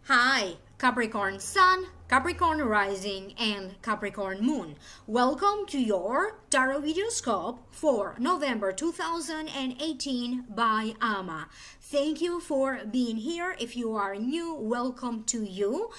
Hi, Capricorn Sun, Capricorn Rising, and Capricorn Moon. Welcome to your Tarot Videoscope for November 2018 by Ama. Thank you for being here. If you are new, welcome to you.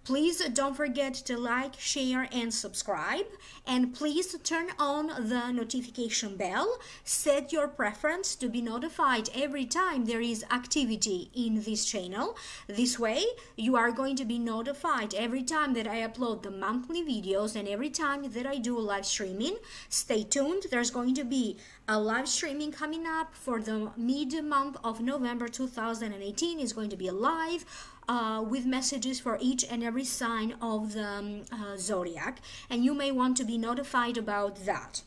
Please don't forget to like, share, and subscribe. And please turn on the notification bell. Set your preference to be notified every time there is activity in this channel. This way, you are going to be notified every time that I upload the monthly videos and every time that I do live streaming. Stay tuned. There's going to be a live streaming coming up for the mid-month of November 2018. It's going to be live. With messages for each and every sign of the zodiac, and you may want to be notified about that.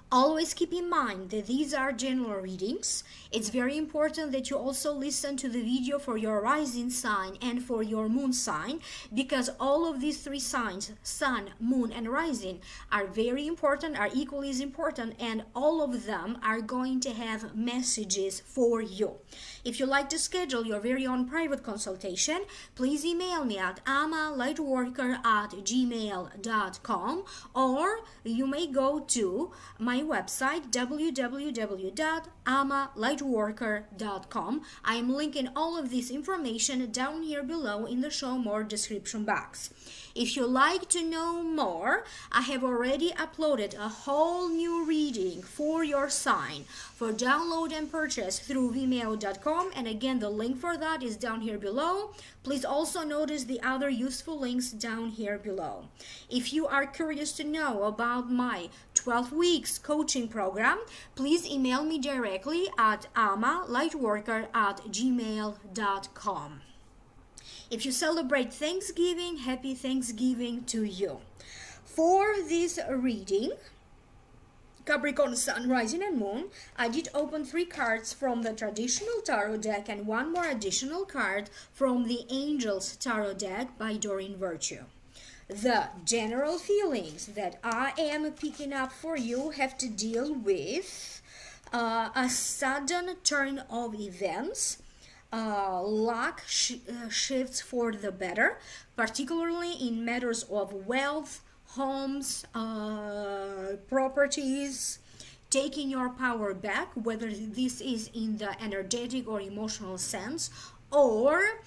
Always keep in mind that these are general readings. It's very important that you also listen to the video for your rising sign and for your moon sign, because all of these three signs, sun, moon, and rising, are very important, are equally as important, and all of them are going to have messages for you. If you like to schedule your very own private consultation, please email me at amalightworker@gmail.com, or you may go to my website www.amalightworker.com. I am linking all of this information down here below in the show more description box. If you like to know more, I have already uploaded a whole new reading for your sign for download and purchase through vimeo.com, and again the link for that is down here below. Please also notice the other useful links down here below. If you are curious to know about my 12 weeks coaching program, please email me directly at amalightworker@gmail.com. If you celebrate Thanksgiving, happy Thanksgiving to you. For this reading, Capricorn Sun, Rising, and Moon, I did open 3 cards from the traditional tarot deck and 1 more additional card from the Angels Tarot deck by Doreen Virtue. The general feelings that I am picking up for you have to deal with a sudden turn of events. Luck shifts for the better, particularly in matters of wealth, homes, properties, taking your power back, whether this is in the energetic or emotional sense, or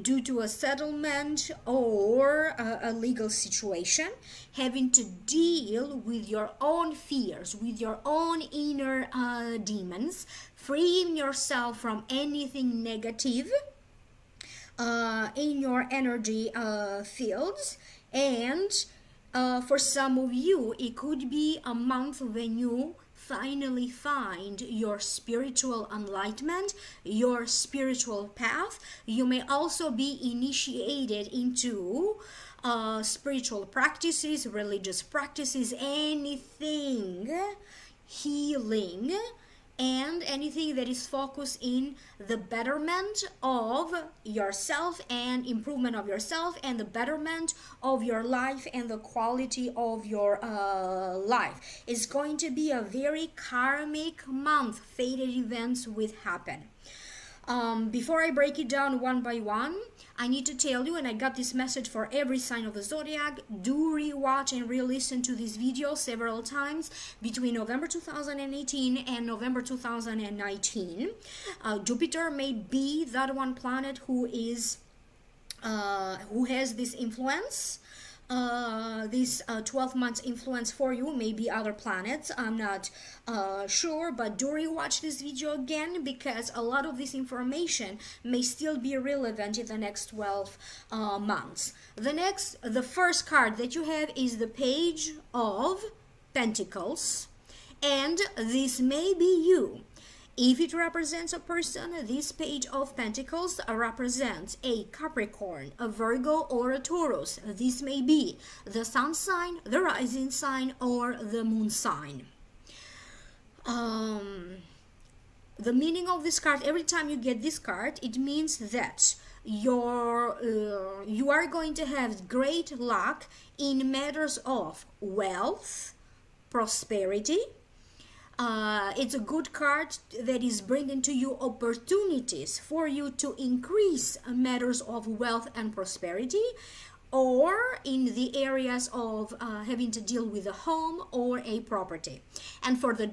due to a settlement or a legal situation, having to deal with your own fears, with your own inner demons, freeing yourself from anything negative in your energy fields. And for some of you, it could be a month when you finally find your spiritual enlightenment, your spiritual path. You may also be initiated into spiritual practices, religious practices, anything healing, and anything that is focused in the betterment of yourself and improvement of yourself and the betterment of your life and the quality of your life. It's going to be a very karmic month. Fated events will happen. Before I break it down one by one, I need to tell you, and I got this message for every sign of the zodiac, do rewatch and re-listen to this video several times between November 2018 and November 2019. Jupiter may be that one planet who has this influence. This 12 months influence for you, maybe other planets, I'm not sure, but do rewatch this video again, because a lot of this information may still be relevant in the next 12 months. The first card that you have is the Page of Pentacles, and this may be you. If it represents a person, this Page of Pentacles represents a Capricorn, a Virgo, or a Taurus. This may be the sun sign, the rising sign, or the moon sign. The meaning of this card, every time you get this card, it means that you are going to have great luck in matters of wealth, prosperity, It's a good card that is bringing to you opportunities for you to increase matters of wealth and prosperity, or in the areas of having to deal with a home or a property. And for the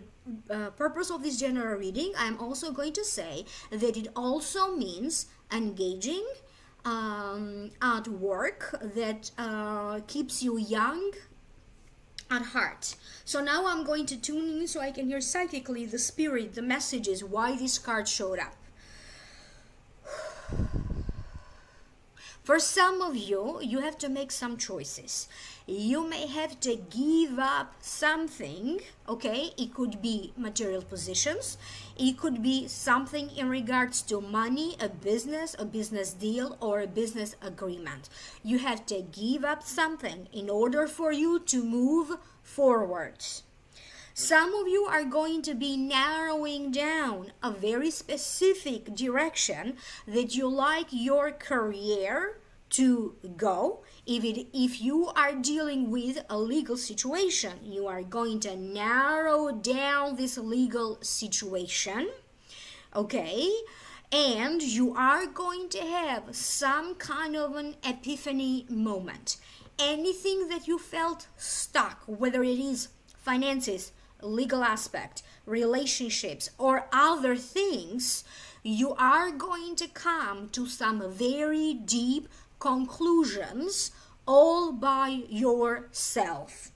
purpose of this general reading, I'm also going to say that it also means engaging at work that keeps you young at heart. So now I'm going to tune in so I can hear psychically the spirit, the messages, why this card showed up. For some of you, you have to make some choices. You may have to give up something, okay? It could be material possessions. It could be something in regards to money, a business deal, or a business agreement. You have to give up something in order for you to move forward. Some of you are going to be narrowing down a very specific direction that you like your career to go. If you are dealing with a legal situation, you are going to narrow down this legal situation, okay? And you are going to have some kind of an epiphany moment. Anything that you felt stuck, whether it is finances, legal aspect, relationships, or other things, you are going to come to some very deep conclusions all by yourself.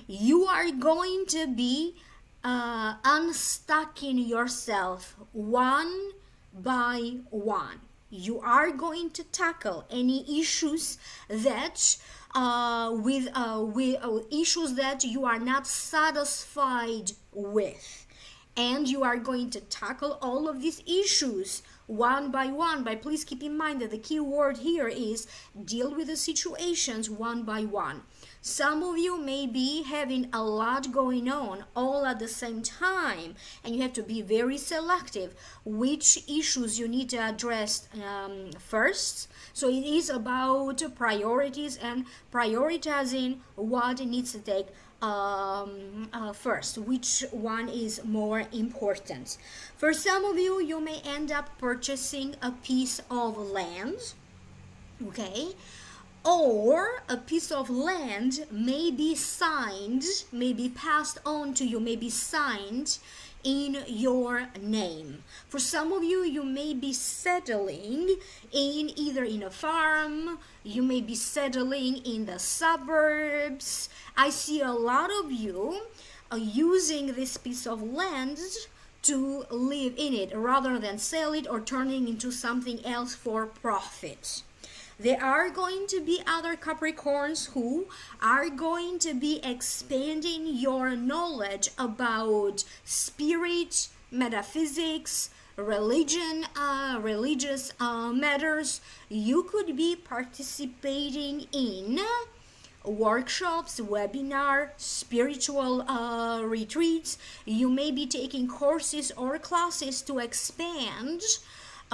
You are going to be unstucking yourself one by one. You are going to tackle any issues that issues that you are not satisfied with, and you are going to tackle all of these issues one by one. But please keep in mind that the key word here is deal with the situations one by one. Some of you may be having a lot going on all at the same time, and you have to be very selective which issues you need to address first. So it is about priorities and prioritizing what needs to take first, which one is more important. For some of you, you may end up purchasing a piece of land, okay? Or a piece of land may be signed, may be passed on to you, may be signed in your name. For some of you, you may be settling in either in a farm, you may be settling in the suburbs. I see a lot of you using this piece of land to live in it rather than sell it or turning into something else for profit. There are going to be other Capricorns who are going to be expanding your knowledge about spirit, metaphysics, religion, religious matters. You could be participating in workshops, webinar, spiritual retreats. You may be taking courses or classes to expand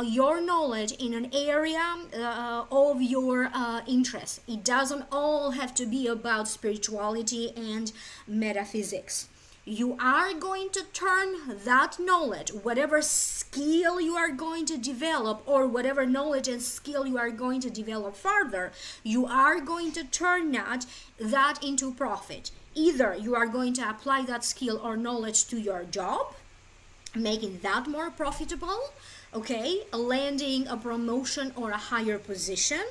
your knowledge in an area of your interest. It doesn't all have to be about spirituality and metaphysics. You are going to turn that knowledge, whatever skill you are going to develop, or whatever knowledge and skill you are going to develop further, you are going to turn that into profit. Either you are going to apply that skill or knowledge to your job, making that more profitable, okay, landing a promotion or a higher position,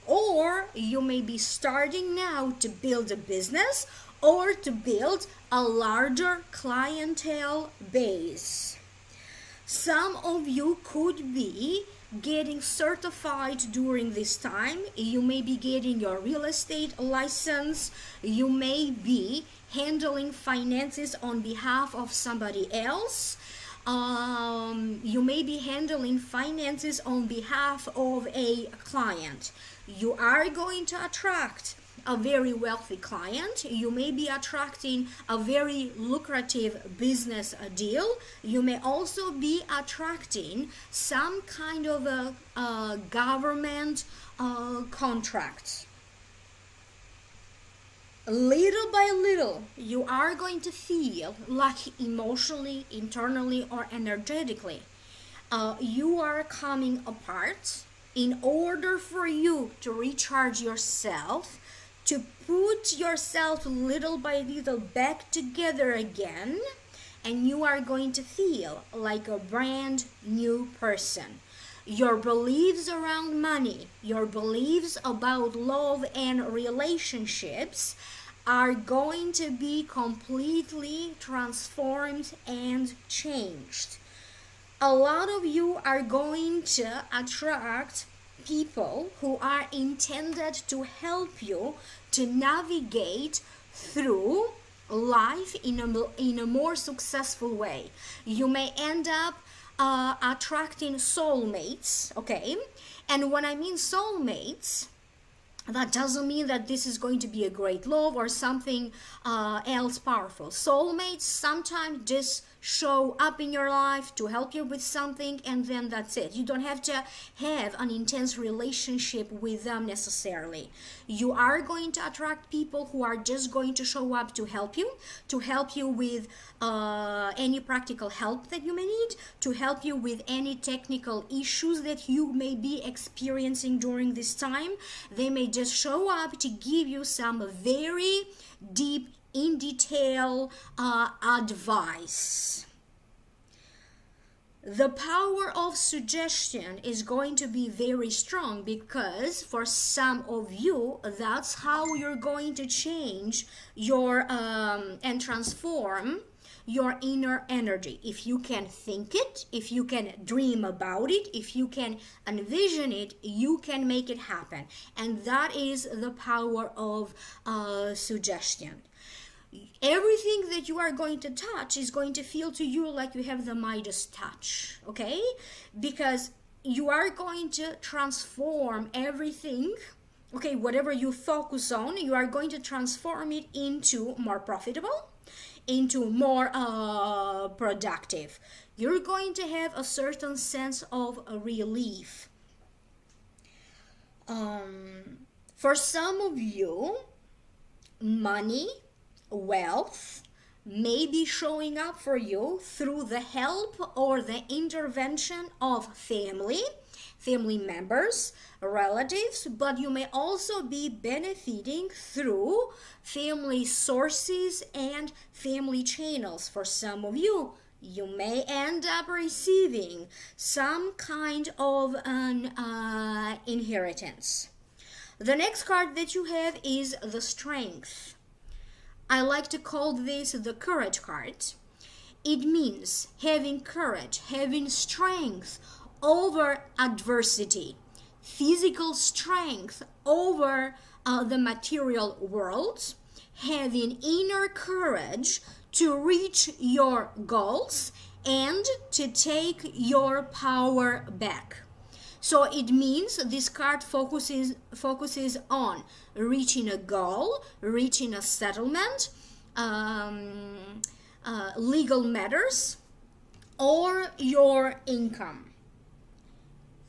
or you may be starting now to build a business or to build a larger clientele base. Some of you could be getting certified during this time. You may be getting your real estate license. You may be handling finances on behalf of somebody else. You may be handling finances on behalf of a client. You are going to attract a very wealthy client. You may be attracting a very lucrative business deal. You may also be attracting some kind of a government contract. little by little, you are going to feel like emotionally, internally, or energetically, you are coming apart. In order for you to recharge yourself, to put yourself little by little back together again, and you are going to feel like a brand new person. Your beliefs around money, your beliefs about love and relationships are going to be completely transformed and changed. A lot of you are going to attract people who are intended to help you to navigate through life in a more successful way. You may end up attracting soulmates, okay? And when I mean soulmates, that doesn't mean that this is going to be a great love or something else powerful. Soulmates sometimes just show up in your life to help you with something, and then that's it. You don't have to have an intense relationship with them necessarily. You are going to attract people who are just going to show up to help you with any practical help that you may need, to help you with any technical issues that you may be experiencing during this time. They may just show up to give you some very deep, in detail advice. The power of suggestion is going to be very strong, because for some of you, that's how you're going to change your and transform your inner energy. If you can think it, if you can dream about it, if you can envision it, you can make it happen. And that is the power of suggestion. Everything that you are going to touch is going to feel to you like you have the Midas touch, okay? Because you are going to transform everything, okay? Whatever you focus on, you are going to transform it into more profitable, into more productive. You're going to have a certain sense of relief. For some of you, money, wealth may be showing up for you through the help or the intervention of family members, relatives, but you may also be benefiting through family sources and family channels. For some of you, you may end up receiving some kind of an inheritance. The next card that you have is the Strength. I like to call this the Courage card. It means having courage, having strength over adversity, physical strength over the material world, having inner courage to reach your goals and to take your power back. So it means this card focuses on reaching a goal, reaching a settlement, legal matters, or your income.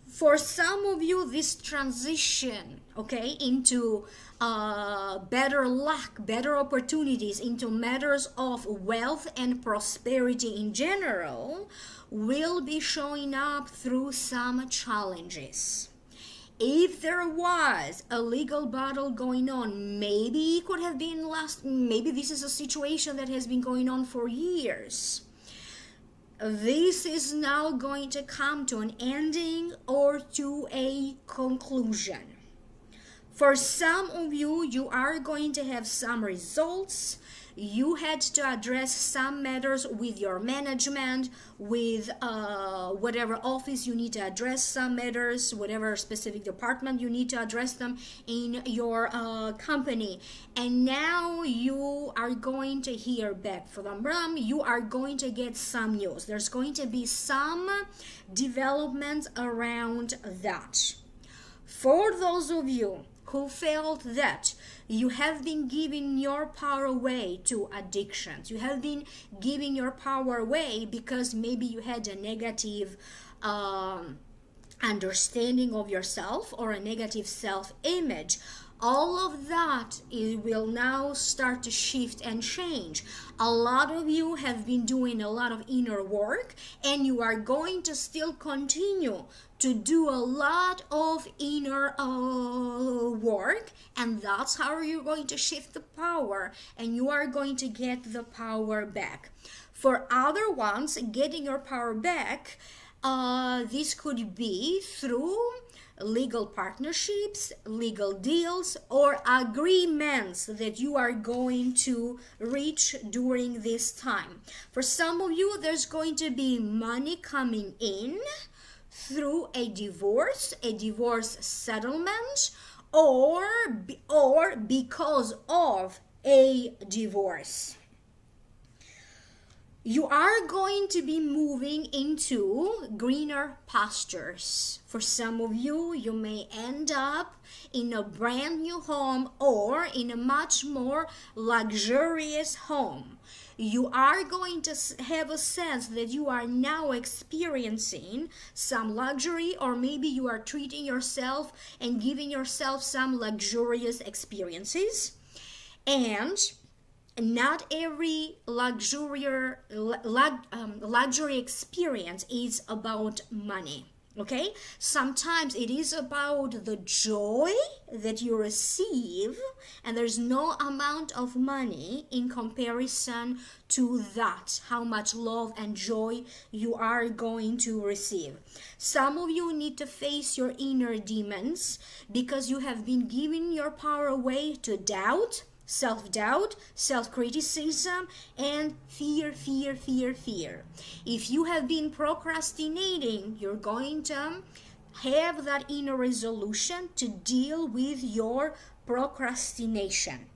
For some of you, this transition, okay, into better luck, better opportunities, into matters of wealth and prosperity in general, will be showing up through some challenges. If there was a legal battle going on, maybe it could have been maybe this is a situation that has been going on for years. This is now going to come to an ending or to a conclusion. For some of you, you are going to have some results. You had to address some matters with your management, with whatever office you need to address some matters, whatever specific department you need to address them in your company. And now you are going to hear back from them. You are going to get some news. There's going to be some developments around that. For those of you who felt that you have been giving your power away to addictions, you have been giving your power away because maybe you had a negative understanding of yourself or a negative self-image, all of that will now start to shift and change. A lot of you have been doing a lot of inner work, and you are going to still continue to do a lot of inner work, and that's how you're going to shift the power, and you are going to get the power back. For other ones, getting your power back, this could be through legal partnerships, legal deals, or agreements that you are going to reach during this time. For some of you, there's going to be money coming in through a divorce settlement, or because of a divorce. You are going to be moving into greener pastures. For some of you, you may end up in a brand new home or in a much more luxurious home. You are going to have a sense that you are now experiencing some luxury, or maybe you are treating yourself and giving yourself some luxurious experiences. And not every luxury experience is about money, okay? Sometimes it is about the joy that you receive, and there's no amount of money in comparison to that, how much love and joy you are going to receive. Some of you need to face your inner demons because you have been giving your power away to doubt, self-doubt, self-criticism, and fear. If you have been procrastinating, you're going to have that inner resolution to deal with your procrastination.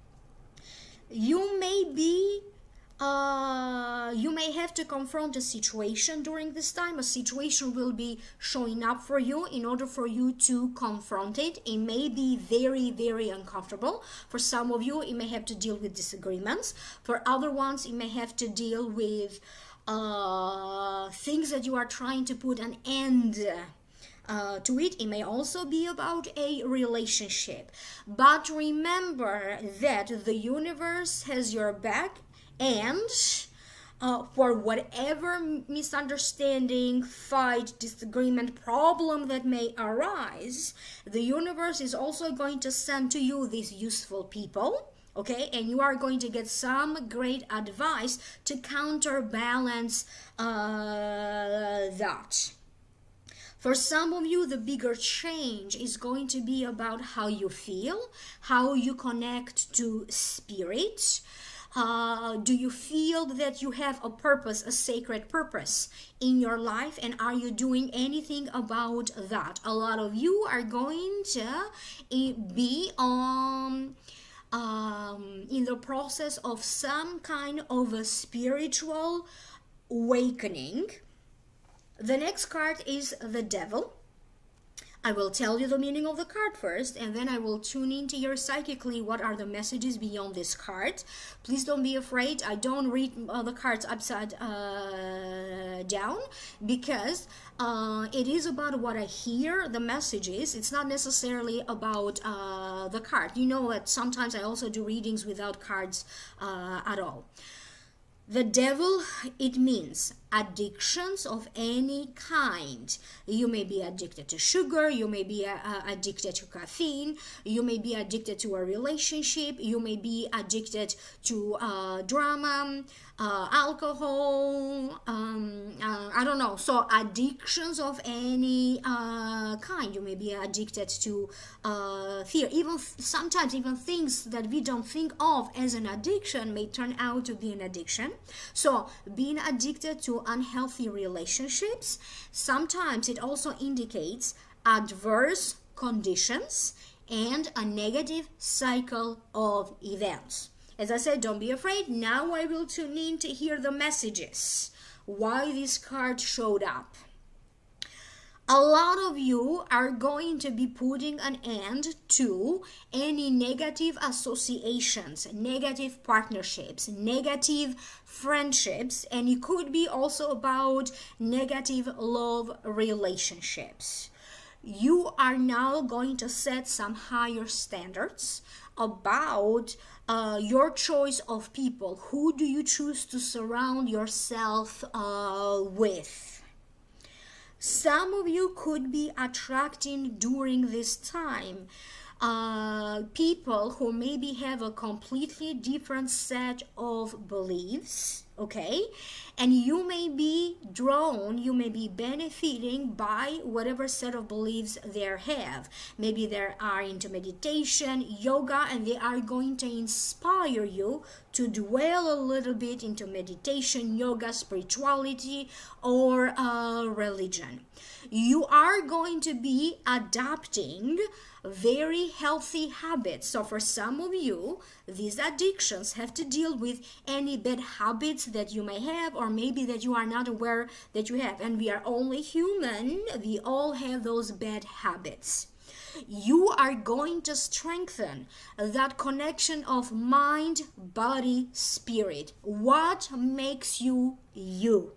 You may have to confront a situation during this time. A situation will be showing up for you. In order for you to confront it, it may be very, very uncomfortable. For some of you, it may have to deal with disagreements. For other ones, it may have to deal with things that you are trying to put an end to it. It may also be about a relationship. But remember that the universe has your back, and for whatever misunderstanding, fight, disagreement, problem that may arise, the universe is also going to send to you these useful people, okay? And you are going to get some great advice to counterbalance that. For some of you, the bigger change is going to be about how you feel, how you connect to spirit. Do you feel that you have a purpose, a sacred purpose in your life, and are you doing anything about that? A lot of you are going to be in the process of some kind of a spiritual awakening. The next card is the Devil. I will tell you the meaning of the card first, and then I will tune into your psychically what are the messages beyond this card. Please don't be afraid. I don't read the cards upside down, because it is about what I hear, the messages. It's not necessarily about the card. You know that sometimes I also do readings without cards at all. The Devil, it means addictions of any kind. You may be addicted to sugar, you may be addicted to caffeine, you may be addicted to a relationship, you may be addicted to drama, alcohol, I don't know. So addictions of any kind. You may be addicted to fear. Even sometimes even things that we don't think of as an addiction may turn out to be an addiction. So being addicted to unhealthy relationships, sometimes it also indicates adverse conditions and a negative cycle of events. As I said, don't be afraid. Now I will tune in to hear the messages, why this card showed up. A lot of you are going to be putting an end to any negative associations, negative partnerships, negative friendships, and it could be also about negative love relationships. You are now going to set some higher standards about your choice of people. Who do you choose to surround yourself with? Some of you could be attracting during this time people who maybe have a completely different set of beliefs, okay? And you may be drawn, you may be benefiting by whatever set of beliefs they have. Maybe they are into meditation, yoga, and they are going to inspire you to dwell a little bit into meditation, yoga, spirituality, or religion. You are going to be adopting very healthy habits. So for some of you, these addictions have to deal with any bad habits that you may have, or maybe that you are not aware that you have. And we are only human. We all have those bad habits. You are going to strengthen that connection of mind, body, spirit. What makes you you?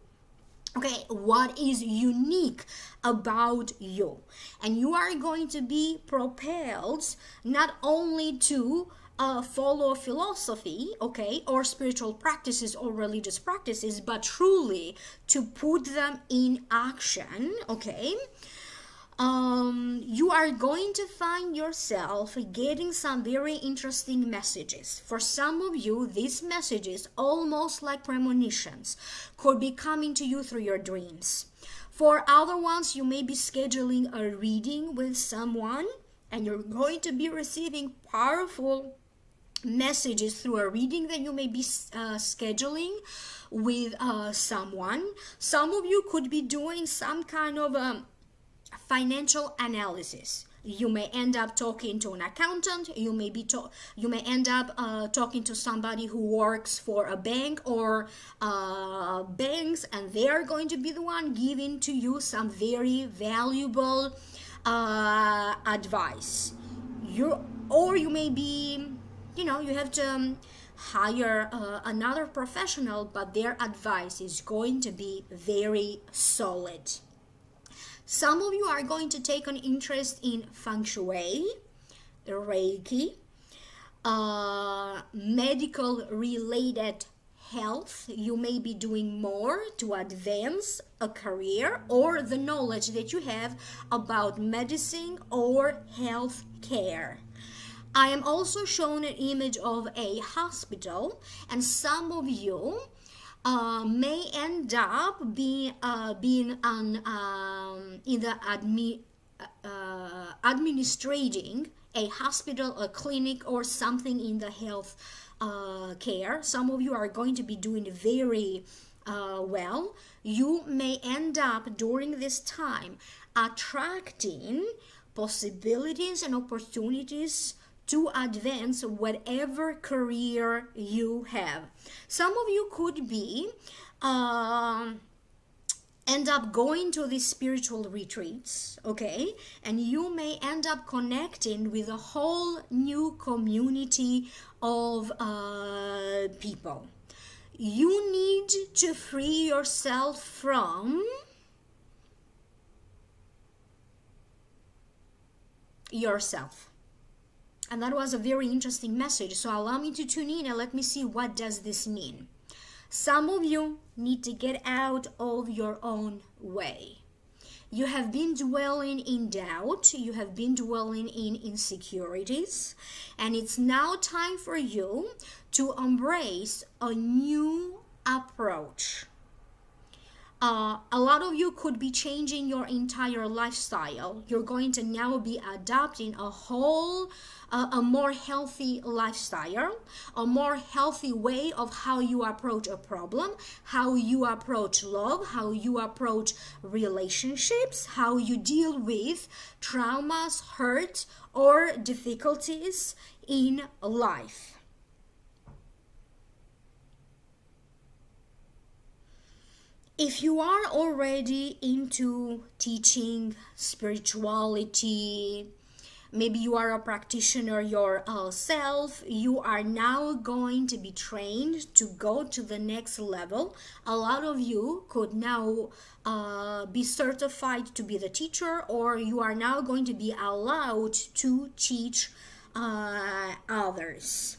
Okay, what is unique about you? And you are going to be propelled not only to follow a philosophy, okay, or spiritual practices or religious practices, but truly to put them in action, okay? You are going to find yourself getting some very interesting messages. For some of you, these messages, almost like premonitions, could be coming to you through your dreams. For other ones, you may be scheduling a reading with someone, and you're going to be receiving powerful messages through a reading that you may be scheduling with someone. Some of you could be doing some kind of financial analysis. You may end up talking to an accountant. You may end up talking to somebody who works for a bank or banks, and they are going to be the one giving to you some very valuable advice. Or you may be, you have to hire another professional, but their advice is going to be very solid. Some of you are going to take an interest in Feng Shui, Reiki, medical related health. You may be doing more to advance a career or the knowledge that you have about medicine or health care. I am also shown an image of a hospital, and some of you may end up being administrating a hospital, a clinic, or something in the health care. Some of you are going to be doing very well. You may end up during this time attracting possibilities and opportunities to advance whatever career you have. Some of you could be end up going to these spiritual retreats, okay? And you may end up connecting with a whole new community of people. You need to free yourself from yourself. And that was a very interesting message. So allow me to tune in and let me see, what does this mean? Some of you need to get out of your own way. You have been dwelling in doubt. You have been dwelling in insecurities. And it's now time for you to embrace a new approach. A lot of you could be changing your entire lifestyle. You're going to now be adopting a more healthy lifestyle, a more healthy way of how you approach a problem, how you approach love, how you approach relationships, how you deal with traumas, hurt, or difficulties in life. If you are already into teaching, spirituality, maybe you are a practitioner yourself, you are now going to be trained to go to the next level. A lot of you could now be certified to be the teacher, or you are now going to be allowed to teach others.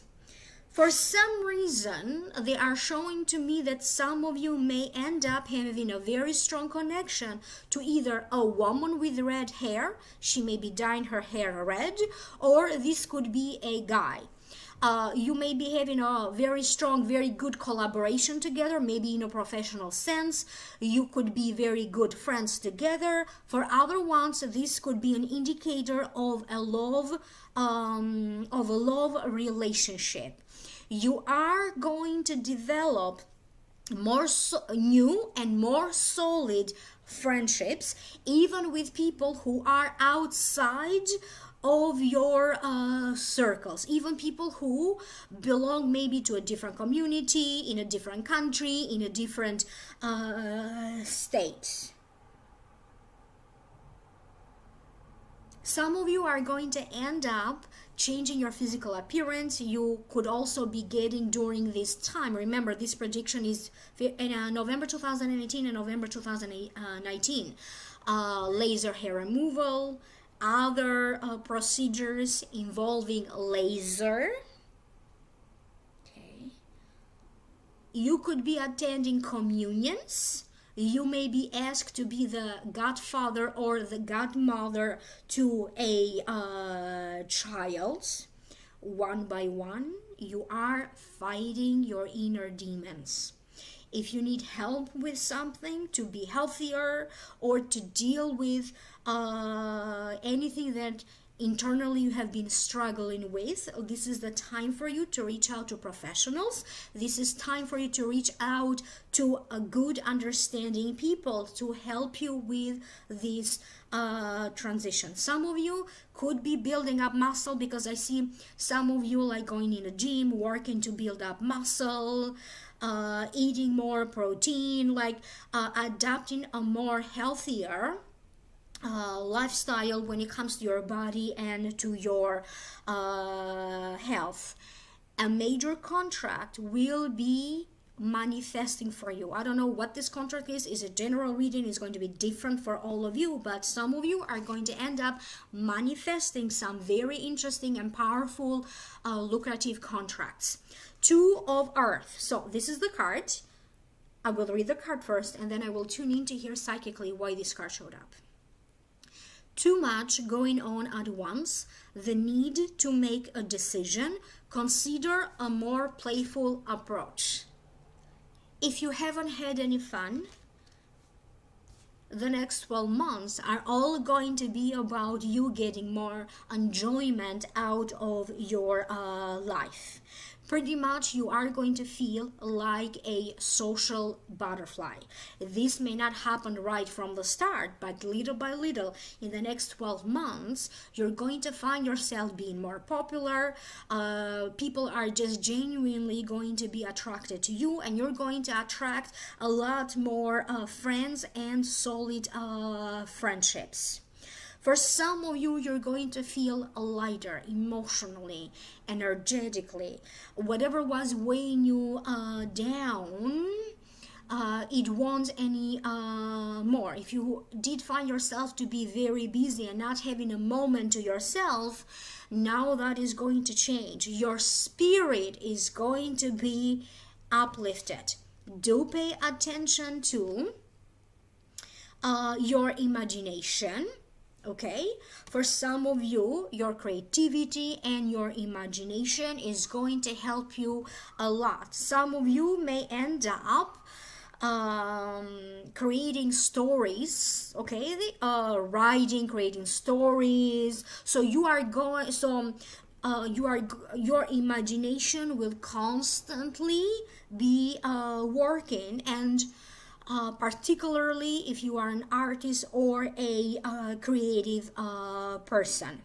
For some reason, they are showing to me that some of you may end up having a very strong connection to either a woman with red hair, she may be dyeing her hair red, or this could be a guy. You may be having a very strong, very good collaboration together, maybe in a professional sense. You could be very good friends together. For other ones, this could be an indicator of a love relationship. You are going to develop more new and more solid friendships, even with people who are outside of your circles, even people who belong maybe to a different community, in a different country, in a different state. Some of you are going to end up changing your physical appearance. You could also be getting during this time. Remember, this prediction is in November 2018 and November 2019. Laser hair removal, other procedures involving laser. Okay. You could be attending communions. You may be asked to be the godfather or the godmother to a child. One by one, you are fighting your inner demons. If you need help with something to be healthier or to deal with anything that internally you have been struggling with, this is the time for you to reach out to professionals. This is time for you to reach out to a good understanding people to help you with this transition. Some of you could be building up muscle, because I see some of you like going in a gym, working to build up muscle, eating more protein, like adapting a more healthier lifestyle when it comes to your body and to your health. A major contract will be manifesting for you. I don't know what this contract is. It's a general reading. It's going to be different for all of you, but some of you are going to end up manifesting some very interesting and powerful lucrative contracts. Two of Earth. So this is the card. I will read the card first, and then I will tune in to hear psychically why this card showed up. Too much going on at once, the need to make a decision, consider a more playful approach. If you haven't had any fun, the next 12 months are all going to be about you getting more enjoyment out of your life. Pretty much you are going to feel like a social butterfly. This may not happen right from the start, but little by little in the next 12 months you're going to find yourself being more popular. People are just genuinely going to be attracted to you, and you're going to attract a lot more friends and solid friendships. For some of you, you're going to feel lighter emotionally, energetically. Whatever was weighing you down, it won't any more. If you did find yourself to be very busy and not having a moment to yourself, now that is going to change. Your spirit is going to be uplifted. Do pay attention to your imagination. Okay, for some of you, your creativity and your imagination is going to help you a lot. Some of you may end up creating stories, okay, writing, creating stories. So you are going, your imagination will constantly be working, and particularly if you are an artist or a creative person.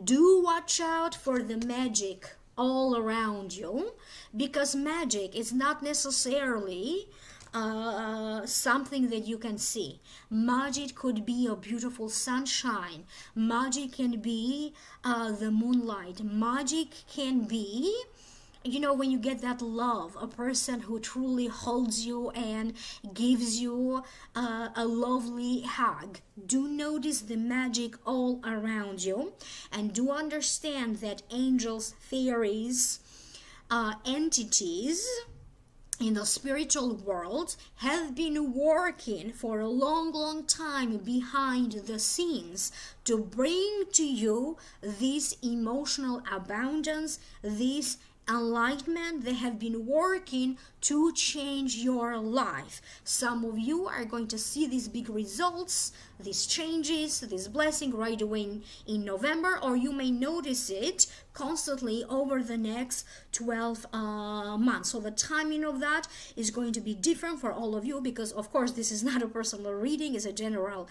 Do watch out for the magic all around you, because magic is not necessarily something that you can see. Magic could be a beautiful sunshine. Magic can be the moonlight. Magic can be, you know, when you get that love, a person who truly holds you and gives you a lovely hug. Do notice the magic all around you, and do understand that angels, fairies, entities in the spiritual world have been working for a long time behind the scenes to bring to you this emotional abundance, this enlightenment. They have been working to change your life. Some of you are going to see these big results, these changes, this blessing right away in November, or you may notice it constantly over the next 12 months. So the timing of that is going to be different for all of you, because of course this is not a personal reading, it's a general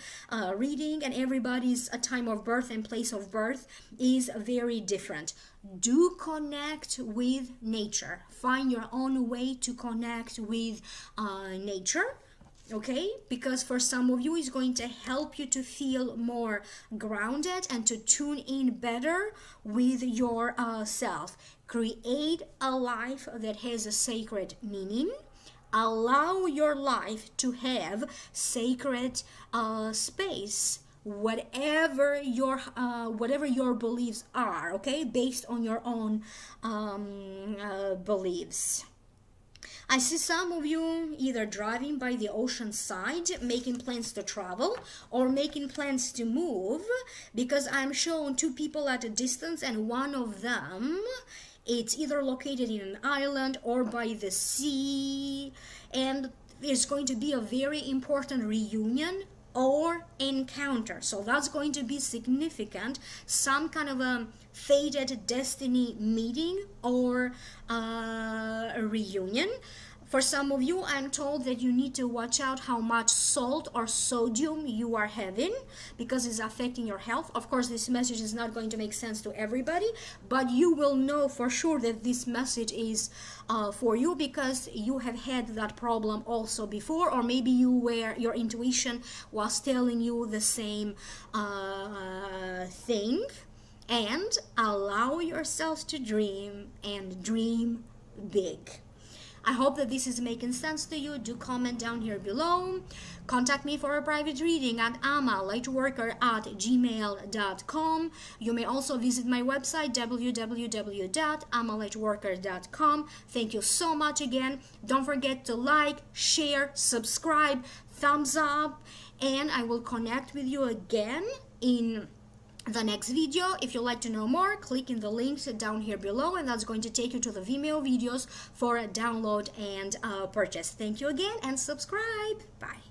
reading, and everybody's time of birth and place of birth is very different. Do connect with nature. Find your own way to connect with nature, okay? Because for some of you, it's going to help you to feel more grounded and to tune in better with your self. Create a life that has a sacred meaning. Allow your life to have sacred space, whatever your beliefs are, okay, based on your own beliefs. I see some of you either driving by the ocean side, making plans to travel, or making plans to move, because I'm shown two people at a distance, and one of them, it's either located in an island or by the sea, and there's going to be a very important reunion or encounter. So that's going to be significant, some kind of a fated destiny meeting or a reunion. For some of you, I'm told that you need to watch out how much salt or sodium you are having, because it's affecting your health. Of course, this message is not going to make sense to everybody, but you will know for sure that this message is for you, because you have had that problem also before, or maybe your intuition was telling you the same thing. And allow yourself to dream, and dream big. I hope that this is making sense to you. Do comment down here below. Contact me for a private reading at amalightworker@gmail.com. You may also visit my website, www.amalightworker.com. Thank you so much again. Don't forget to like, share, subscribe, thumbs up, and I will connect with you again in the next video. If you'd like to know more, click in the links down here below, and that's going to take you to the Vimeo videos for a download and purchase. Thank you again, and subscribe. Bye.